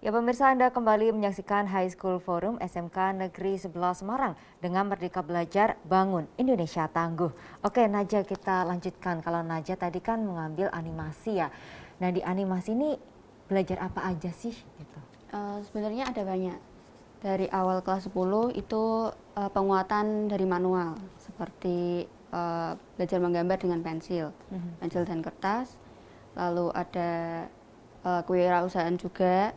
Ya pemirsa, Anda kembali menyaksikan High School Forum SMK Negeri 11 Semarang dengan Merdeka Belajar Bangun Indonesia Tangguh. Oke Naja, kita lanjutkan. Kalau Naja tadi kan mengambil animasi ya. Nah di animasi ini belajar apa aja sih? Gitu. Sebenarnya ada banyak. Dari awal kelas 10 itu penguatan dari manual. Seperti belajar menggambar dengan pensil dan kertas. Lalu ada kewirausahaan juga.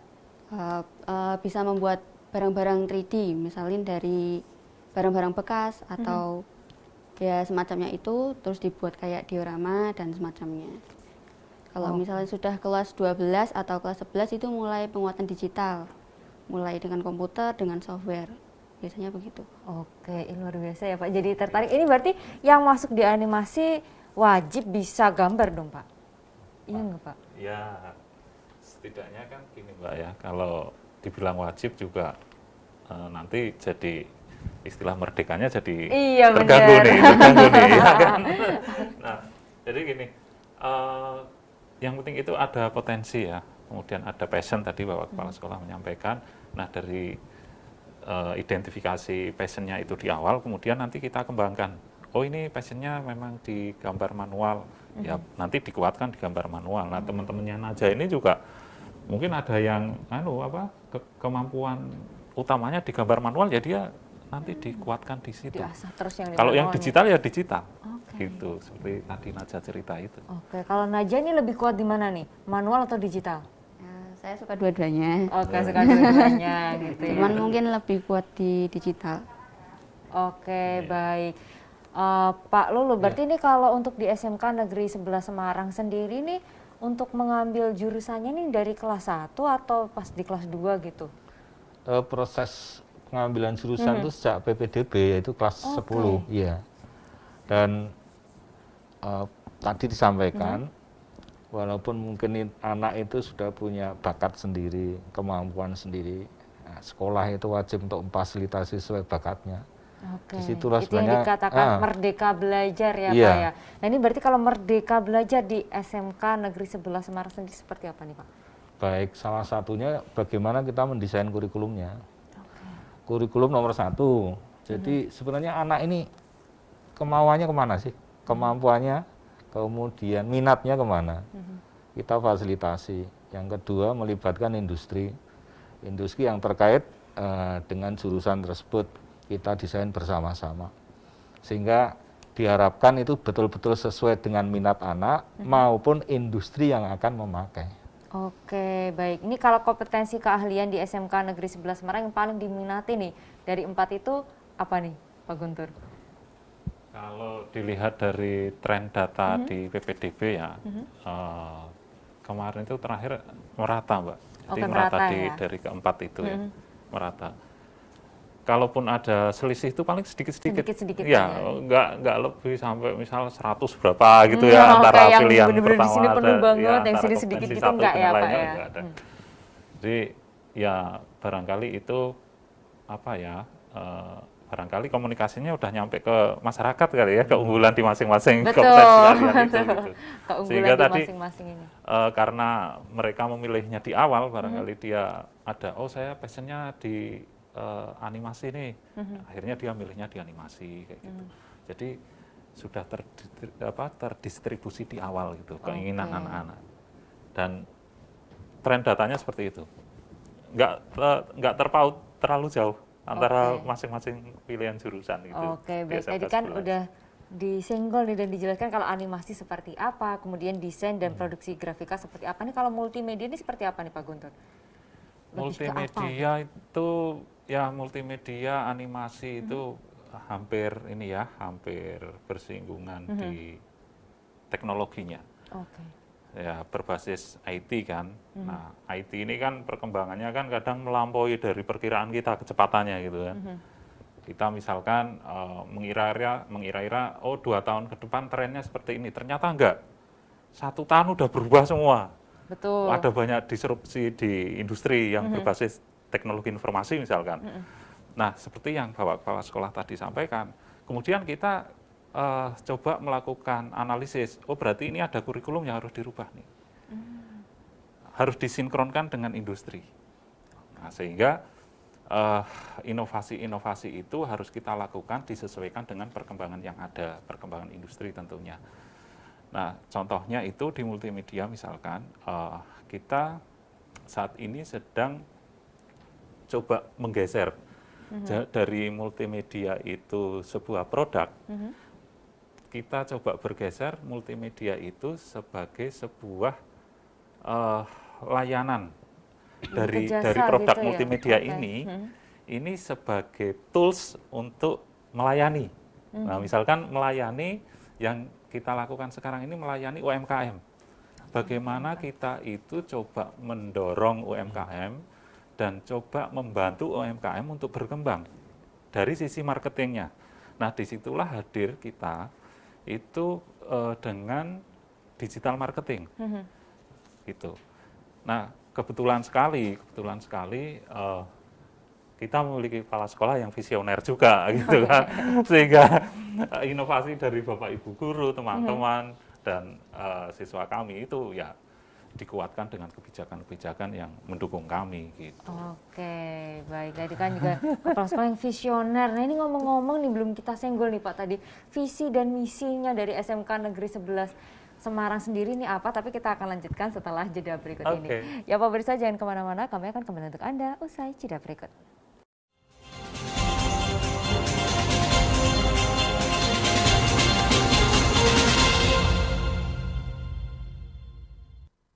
Bisa membuat barang-barang 3D, misalnya dari barang-barang bekas atau ya semacamnya itu, terus dibuat kayak diorama dan semacamnya. Kalau misalnya sudah kelas 12 atau kelas 11 itu mulai penguatan digital, mulai dengan komputer, dengan software, biasanya begitu. Oke, luar biasa ya Pak. Jadi tertarik. Ini berarti yang masuk di animasi wajib bisa gambar dong Pak? Iya nggak Pak? Ya, setidaknya kan gini Mbak ya, kalau dibilang wajib juga nanti jadi istilah merdekanya jadi terganggu nih, ya kan? Nah, jadi gini, yang penting itu ada potensi ya, kemudian ada passion tadi Bapak Kepala Sekolah menyampaikan. Nah, dari identifikasi passionnya itu di awal, kemudian nanti kita kembangkan. Oh ini passionnya memang di gambar manual, ya nanti dikuatkan di gambar manual. Nah teman-temannya Naja ini juga mungkin ada yang kemampuan utamanya di gambar manual, ya dia nanti dikuatkan di situ. Kalau yang digital ya digital, gitu seperti tadi Naja cerita itu. Oke, kalau Naja ini lebih kuat di mana nih, manual atau digital? Saya suka dua-duanya. Oke, suka dua-duanya gitu ya. Cuman mungkin lebih kuat di digital. Oke, baik. Pak Lulu, berarti ini kalau untuk di SMK Negeri 11 Semarang sendiri nih, untuk mengambil jurusannya nih dari kelas 1 atau pas di kelas 2 gitu? Proses pengambilan jurusan itu sejak PPDB, yaitu kelas 10. Iya. Dan tadi disampaikan, walaupun mungkin anak itu sudah punya bakat sendiri, kemampuan sendiri, nah, sekolah itu wajib untuk memfasilitasi sesuai bakatnya. Oke, disitulah itu yang dikatakan merdeka belajar ya Pak ya. Nah ini berarti kalau merdeka belajar di SMK Negeri 11 Semarang sendiri seperti apa nih Pak? Baik, salah satunya bagaimana kita mendesain kurikulumnya. Kurikulum nomor 1, jadi sebenarnya anak ini kemauannya kemana sih? Kemampuannya, kemudian minatnya kemana? Kita fasilitasi. Yang kedua melibatkan industri yang terkait dengan jurusan tersebut. Kita desain bersama-sama sehingga diharapkan itu betul-betul sesuai dengan minat anak maupun industri yang akan memakai. Oke, baik. Ini kalau kompetensi keahlian di SMK Negeri 11 Semarang yang paling diminati nih dari 4 itu apa nih Pak Guntur? Kalau dilihat dari tren data di PPDB ya, kemarin itu terakhir merata Mbak, jadi merata dari keempat itu ya, merata. Kalaupun ada selisih itu paling sedikit-sedikit, ya nggak lebih sampai misal 100 berapa gitu ya antara pilihan pertama di sini penuh banget, yang sini antara sedikit gitu satu enggak ya dengan Pak lainnya ya. nggak ada. Jadi ya barangkali itu apa ya, barangkali komunikasinya udah nyampe ke masyarakat kali ya, keunggulan di masing-masing kompetensi kalian itu gitu. Sehingga tadi karena mereka memilihnya di awal, barangkali dia ada, oh saya passionnya di animasi nih, akhirnya dia milihnya di animasi kayak gitu. Jadi sudah terdistribusi di awal gitu keinginan anak-anak. Dan tren datanya seperti itu, nggak terpaut terlalu jauh antara masing-masing pilihan jurusan gitu. Oke, baik. Tadi kan udah disenggol dan dijelaskan kalau animasi seperti apa, kemudian desain dan produksi grafika seperti apa. Nih kalau multimedia ini seperti apa nih Pak Guntur? Multimedia itu ya, multimedia animasi itu hampir bersinggungan di teknologinya. Ya berbasis IT kan. Nah IT ini kan perkembangannya kan kadang melampaui dari perkiraan kita kecepatannya gitu kan. Kita misalkan mengira-ira oh 2 tahun ke depan trennya seperti ini, ternyata enggak. 1 tahun udah berubah semua. Betul. Ada banyak disrupsi di industri yang berbasis teknologi informasi misalkan. Nah seperti yang Bapak Kepala Sekolah tadi sampaikan, kemudian kita coba melakukan analisis, oh berarti ini ada kurikulum yang harus dirubah nih. Harus disinkronkan dengan industri. Nah, sehingga inovasi-inovasi itu harus kita lakukan disesuaikan dengan perkembangan yang ada, perkembangan industri tentunya. Nah, contohnya itu di multimedia misalkan, kita saat ini sedang coba menggeser dari multimedia itu sebuah produk, kita coba bergeser multimedia itu sebagai sebuah layanan dari produk gitu ya? multimedia Oke. ini sebagai tools untuk melayani. Nah, misalkan melayani yang kita lakukan sekarang ini melayani UMKM. Bagaimana kita itu coba mendorong UMKM dan coba membantu UMKM untuk berkembang dari sisi marketingnya. Nah, disitulah hadir kita itu dengan digital marketing, gitu. Nah, kebetulan sekali kita memiliki kepala sekolah yang visioner juga, gitu kan, sehingga inovasi dari Bapak Ibu guru, teman-teman dan siswa kami itu ya dikuatkan dengan kebijakan-kebijakan yang mendukung kami, gitu. Oke, baik. Tadi kan juga kepala sekolah yang visioner. Nah, ini ngomong-ngomong nih, belum kita senggol nih Pak tadi, visi dan misinya dari SMK Negeri 11 Semarang sendiri ini apa, tapi kita akan lanjutkan setelah jeda berikut ini. Ya Pak Pemirsa, jangan kemana-mana, kami akan kembali untuk Anda usai jeda berikut.